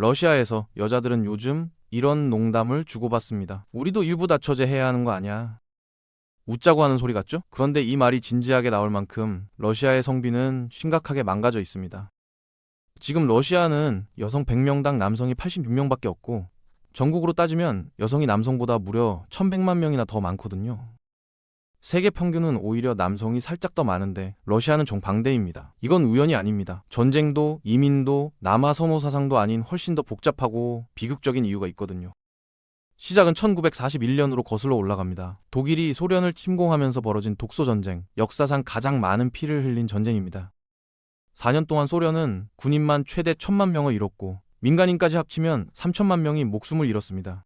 러시아에서 여자들은 요즘 이런 농담을 주고받습니다. 우리도 일부 다처제 해야 하는 거 아니야? 웃자고 하는 소리 같죠? 그런데 이 말이 진지하게 나올 만큼 러시아의 성비는 심각하게 망가져 있습니다. 지금 러시아는 여성 100명당 남성이 86명밖에 없고 전국으로 따지면 여성이 남성보다 무려 1100만 명이나 더 많거든요. 세계 평균은 오히려 남성이 살짝 더 많은데 러시아는 정반대입니다. 이건 우연이 아닙니다. 전쟁도 이민도 남아 선호 사상도 아닌 훨씬 더 복잡하고 비극적인 이유가 있거든요. 시작은 1941년으로 거슬러 올라갑니다. 독일이 소련을 침공하면서 벌어진 독소전쟁, 역사상 가장 많은 피를 흘린 전쟁입니다. 4년 동안 소련은 군인만 최대 1000만 명을 잃었고 민간인까지 합치면 3000만 명이 목숨을 잃었습니다.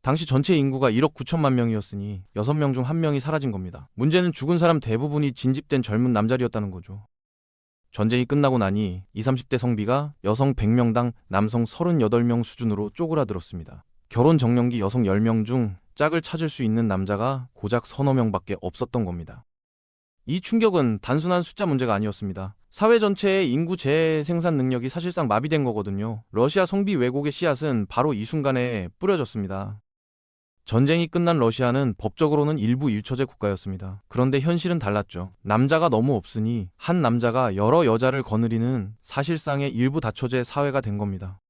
당시 전체 인구가 1억 9천만 명이었으니 6명 중 1명이 사라진 겁니다. 문제는 죽은 사람 대부분이 진집된 젊은 남자리였다는 거죠. 전쟁이 끝나고 나니 20, 30대 성비가 여성 100명당 남성 38명 수준으로 쪼그라들었습니다. 결혼 정년기 여성 10명 중 짝을 찾을 수 있는 남자가 고작 서너 명밖에 없었던 겁니다. 이 충격은 단순한 숫자 문제가 아니었습니다. 사회 전체의 인구 재생산 능력이 사실상 마비된 거거든요. 러시아 성비 왜곡의 씨앗은 바로 이 순간에 뿌려졌습니다. 전쟁이 끝난 러시아는 법적으로는 일부 일처제 국가였습니다. 그런데 현실은 달랐죠. 남자가 너무 없으니 한 남자가 여러 여자를 거느리는 사실상의 일부 다처제 사회가 된 겁니다.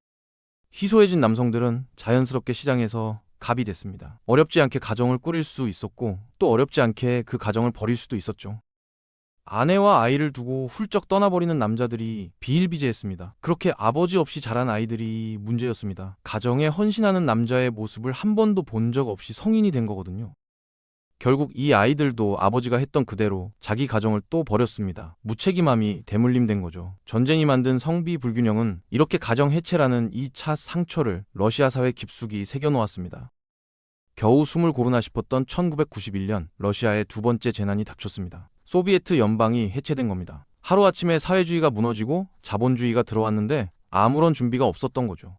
희소해진 남성들은 자연스럽게 시장에서 갑이 됐습니다. 어렵지 않게 가정을 꾸릴 수 있었고 또 어렵지 않게 그 가정을 버릴 수도 있었죠. 아내와 아이를 두고 훌쩍 떠나버리는 남자들이 비일비재했습니다. 그렇게 아버지 없이 자란 아이들이 문제였습니다. 가정에 헌신하는 남자의 모습을 한 번도 본 적 없이 성인이 된 거거든요. 결국 이 아이들도 아버지가 했던 그대로 자기 가정을 또 버렸습니다. 무책임함이 대물림된 거죠. 전쟁이 만든 성비 불균형은 이렇게 가정 해체라는 2차 상처를 러시아 사회 깊숙이 새겨놓았습니다. 겨우 숨을 고르나 싶었던 1991년 러시아의 두 번째 재난이 닥쳤습니다. 소비에트 연방이 해체된 겁니다. 하루아침에 사회주의가 무너지고 자본주의가 들어왔는데 아무런 준비가 없었던 거죠.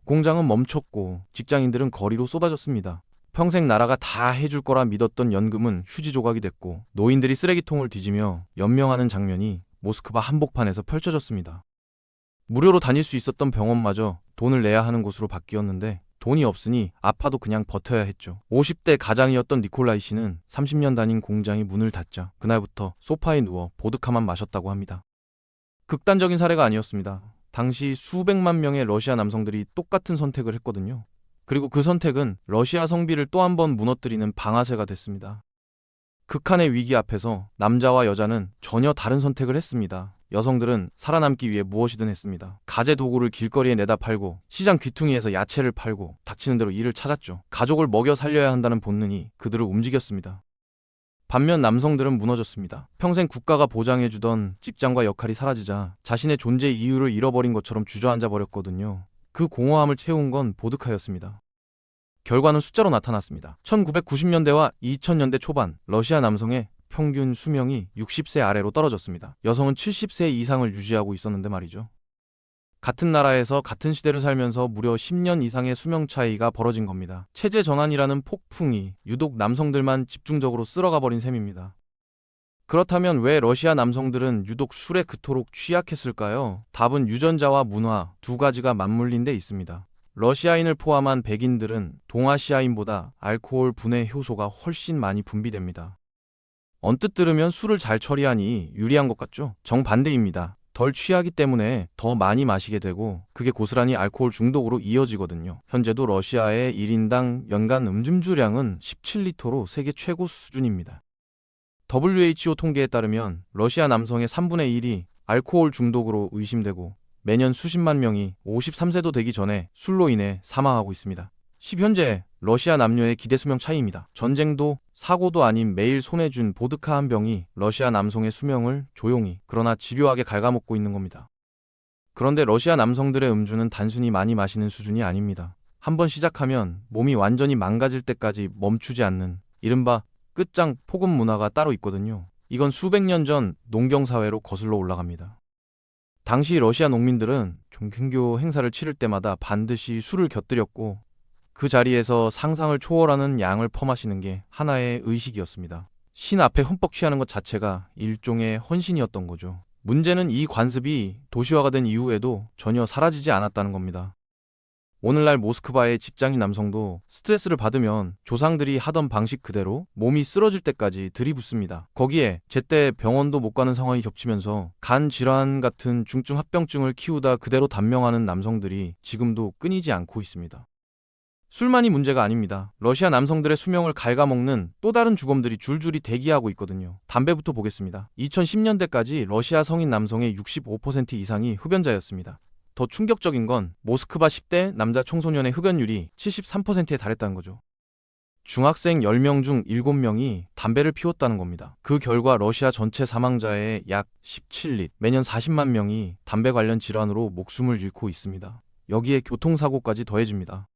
공장은 멈췄고 직장인들은 거리로 쏟아졌습니다. 평생 나라가 다 해줄 거라 믿었던 연금은 휴지 조각이 됐고 노인들이 쓰레기통을 뒤지며 연명하는 장면이 모스크바 한복판에서 펼쳐졌습니다. 무료로 다닐 수 있었던 병원마저 돈을 내야 하는 곳으로 바뀌었는데 돈이 없으니 아파도 그냥 버텨야 했죠. 50대 가장이었던 니콜라이 씨는 30년 다닌 공장이 문을 닫자 그날부터 소파에 누워 보드카만 마셨다고 합니다. 극단적인 사례가 아니었습니다. 당시 수백만 명의 러시아 남성들이 똑같은 선택을 했거든요. 그리고 그 선택은 러시아 성비를 또 한 번 무너뜨리는 방아쇠가 됐습니다. 극한의 위기 앞에서 남자와 여자는 전혀 다른 선택을 했습니다. 여성들은 살아남기 위해 무엇이든 했습니다. 가재 도구를 길거리에 내다 팔고 시장 귀퉁이에서 야채를 팔고 닥치는 대로 일을 찾았죠. 가족을 먹여 살려야 한다는 본능이 그들을 움직였습니다. 반면 남성들은 무너졌습니다. 평생 국가가 보장해주던 직장과 역할이 사라지자 자신의 존재 이유를 잃어버린 것처럼 주저앉아 버렸거든요. 그 공허함을 채운 건 보드카였습니다. 결과는 숫자로 나타났습니다. 1990년대와 2000년대 초반 러시아 남성의 평균 수명이 60세 아래로 떨어졌습니다. 여성은 70세 이상을 유지하고 있었는데 말이죠. 같은 나라에서 같은 시대를 살면서 무려 10년 이상의 수명 차이가 벌어진 겁니다. 체제 전환이라는 폭풍이 유독 남성들만 집중적으로 쓸어가 버린 셈입니다. 그렇다면 왜 러시아 남성들은 유독 술에 그토록 취약했을까요? 답은 유전자와 문화 두 가지가 맞물린 데 있습니다. 러시아인을 포함한 백인들은 동아시아인보다 알코올 분해 효소가 훨씬 많이 분비됩니다. 언뜻 들으면 술을 잘 처리하니 유리한 것 같죠? 정반대입니다. 덜 취하기 때문에 더 많이 마시게 되고 그게 고스란히 알코올 중독으로 이어지거든요. 현재도 러시아의 1인당 연간 음주량은 17리터로 세계 최고 수준입니다. WHO 통계에 따르면 러시아 남성의 3분의 1이 알코올 중독으로 의심되고 매년 수십만 명이 53세도 되기 전에 술로 인해 사망하고 있습니다. 현재 러시아 남녀의 기대 수명 차이입니다. 전쟁도 사고도 아닌 매일 손에 쥔 보드카 한 병이 러시아 남성의 수명을 조용히 그러나 집요하게 갉아먹고 있는 겁니다. 그런데 러시아 남성들의 음주는 단순히 많이 마시는 수준이 아닙니다. 한번 시작하면 몸이 완전히 망가질 때까지 멈추지 않는 이른바 끝장 폭음 문화가 따로 있거든요. 이건 수백 년 전 농경사회로 거슬러 올라갑니다. 당시 러시아 농민들은 종교 행사를 치를 때마다 반드시 술을 곁들였고 그 자리에서 상상을 초월하는 양을 퍼마시는 게 하나의 의식이었습니다. 신 앞에 흠뻑 취하는 것 자체가 일종의 헌신이었던 거죠. 문제는 이 관습이 도시화가 된 이후에도 전혀 사라지지 않았다는 겁니다. 오늘날 모스크바의 직장인 남성도 스트레스를 받으면 조상들이 하던 방식 그대로 몸이 쓰러질 때까지 들이붓습니다. 거기에 제때 병원도 못 가는 상황이 겹치면서 간 질환 같은 중증 합병증을 키우다 그대로 단명하는 남성들이 지금도 끊이지 않고 있습니다. 술만이 문제가 아닙니다. 러시아 남성들의 수명을 갉아먹는 또 다른 주범들이 줄줄이 대기하고 있거든요. 담배부터 보겠습니다. 2010년대까지 러시아 성인 남성의 65% 이상이 흡연자였습니다. 더 충격적인 건 모스크바 10대 남자 청소년의 흡연율이 73%에 달했다는 거죠. 중학생 10명 중 7명이 담배를 피웠다는 겁니다. 그 결과 러시아 전체 사망자의 약 17릿, 매년 40만 명이 담배 관련 질환으로 목숨을 잃고 있습니다. 여기에 교통사고까지 더해집니다.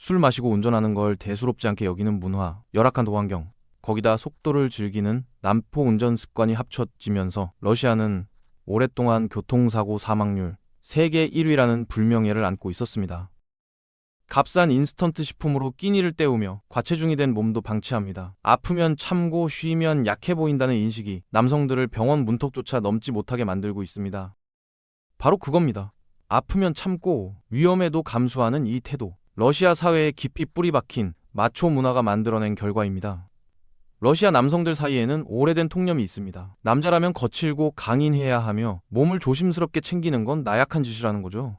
술 마시고 운전하는 걸 대수롭지 않게 여기는 문화, 열악한 도환경, 거기다 속도를 즐기는 난폭 운전 습관이 합쳐지면서 러시아는 오랫동안 교통사고 사망률 세계 1위라는 불명예를 안고 있었습니다. 값싼 인스턴트 식품으로 끼니를 때우며 과체중이 된 몸도 방치합니다. 아프면 참고 쉬면 약해 보인다는 인식이 남성들을 병원 문턱조차 넘지 못하게 만들고 있습니다. 바로 그겁니다. 아프면 참고 위험에도 감수하는 이 태도. 러시아 사회에 깊이 뿌리 박힌 마초 문화가 만들어낸 결과입니다. 러시아 남성들 사이에는 오래된 통념이 있습니다. 남자라면 거칠고 강인해야 하며 몸을 조심스럽게 챙기는 건 나약한 짓이라는 거죠.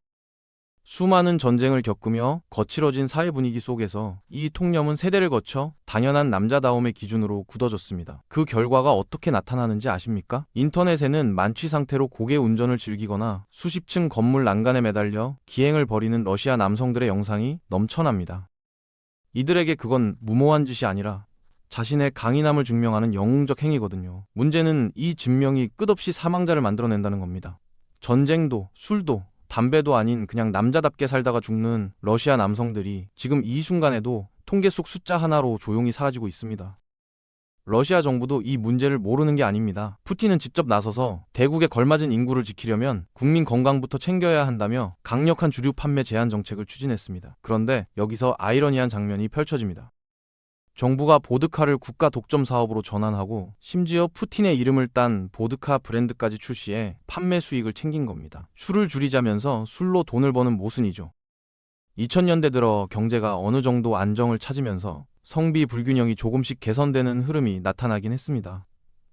수많은 전쟁을 겪으며 거칠어진 사회 분위기 속에서 이 통념은 세대를 거쳐 당연한 남자다움의 기준으로 굳어졌습니다. 그 결과가 어떻게 나타나는지 아십니까? 인터넷에는 만취 상태로 고개 운전을 즐기거나 수십 층 건물 난간에 매달려 기행을 벌이는 러시아 남성들의 영상이 넘쳐납니다. 이들에게 그건 무모한 짓이 아니라 자신의 강인함을 증명하는 영웅적 행위거든요. 문제는 이 증명이 끝없이 사망자를 만들어낸다는 겁니다. 전쟁도, 술도, 담배도 아닌 그냥 남자답게 살다가 죽는 러시아 남성들이 지금 이 순간에도 통계 속 숫자 하나로 조용히 사라지고 있습니다. 러시아 정부도 이 문제를 모르는 게 아닙니다. 푸틴은 직접 나서서 대국에 걸맞은 인구를 지키려면 국민 건강부터 챙겨야 한다며 강력한 주류 판매 제한 정책을 추진했습니다. 그런데 여기서 아이러니한 장면이 펼쳐집니다. 정부가 보드카를 국가 독점 사업으로 전환하고 심지어 푸틴의 이름을 딴 보드카 브랜드까지 출시해 판매 수익을 챙긴 겁니다. 술을 줄이자면서 술로 돈을 버는 모순이죠. 2000년대 들어 경제가 어느 정도 안정을 찾으면서 성비 불균형이 조금씩 개선되는 흐름이 나타나긴 했습니다.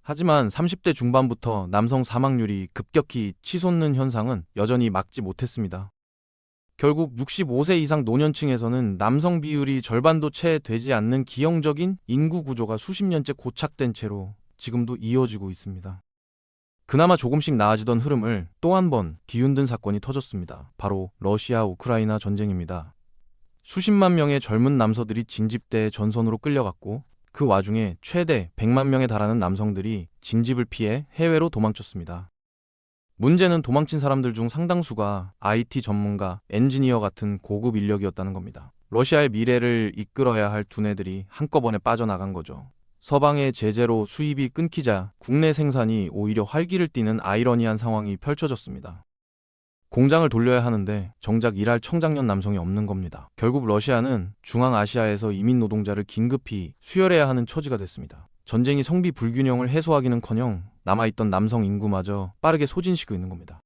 하지만 30대 중반부터 남성 사망률이 급격히 치솟는 현상은 여전히 막지 못했습니다. 결국 65세 이상 노년층에서는 남성 비율이 절반도 채 되지 않는 기형적인 인구 구조가 수십 년째 고착된 채로 지금도 이어지고 있습니다. 그나마 조금씩 나아지던 흐름을 또 한 번 뒤흔든 사건이 터졌습니다. 바로 러시아 우크라이나 전쟁입니다. 수십만 명의 젊은 남서들이 징집대에 전선으로 끌려갔고 그 와중에 최대 100만 명에 달하는 남성들이 징집을 피해 해외로 도망쳤습니다. 문제는 도망친 사람들 중 상당수가 IT 전문가, 엔지니어 같은 고급 인력이었다는 겁니다. 러시아의 미래를 이끌어야 할 두뇌들이 한꺼번에 빠져나간 거죠. 서방의 제재로 수입이 끊기자 국내 생산이 오히려 활기를 띠는 아이러니한 상황이 펼쳐졌습니다. 공장을 돌려야 하는데 정작 일할 청장년 남성이 없는 겁니다. 결국 러시아는 중앙아시아에서 이민 노동자를 긴급히 수혈해야 하는 처지가 됐습니다. 전쟁이 성비 불균형을 해소하기는커녕 남아있던 남성 인구마저 빠르게 소진시키고 있는 겁니다.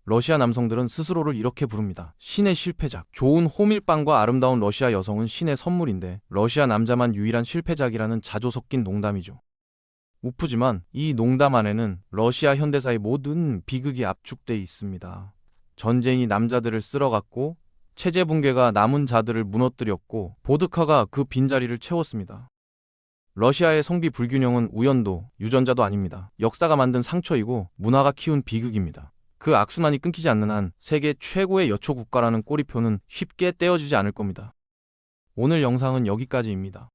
러시아 남성들은 스스로를 이렇게 부릅니다. 신의 실패작. 좋은 호밀빵과 아름다운 러시아 여성은 신의 선물인데 러시아 남자만 유일한 실패작이라는 자조 섞인 농담이죠. 우프지만 이 농담 안에는 러시아 현대사의 모든 비극이 압축돼 있습니다. 전쟁이 남자들을 쓸어갔고 체제 붕괴가 남은 자들을 무너뜨렸고 보드카가 그 빈자리를 채웠습니다. 러시아의 성비 불균형은 우연도, 유전자도 아닙니다. 역사가 만든 상처이고 문화가 키운 비극입니다. 그 악순환이 끊기지 않는 한 세계 최고의 여초 국가라는 꼬리표는 쉽게 떼어지지 않을 겁니다. 오늘 영상은 여기까지입니다.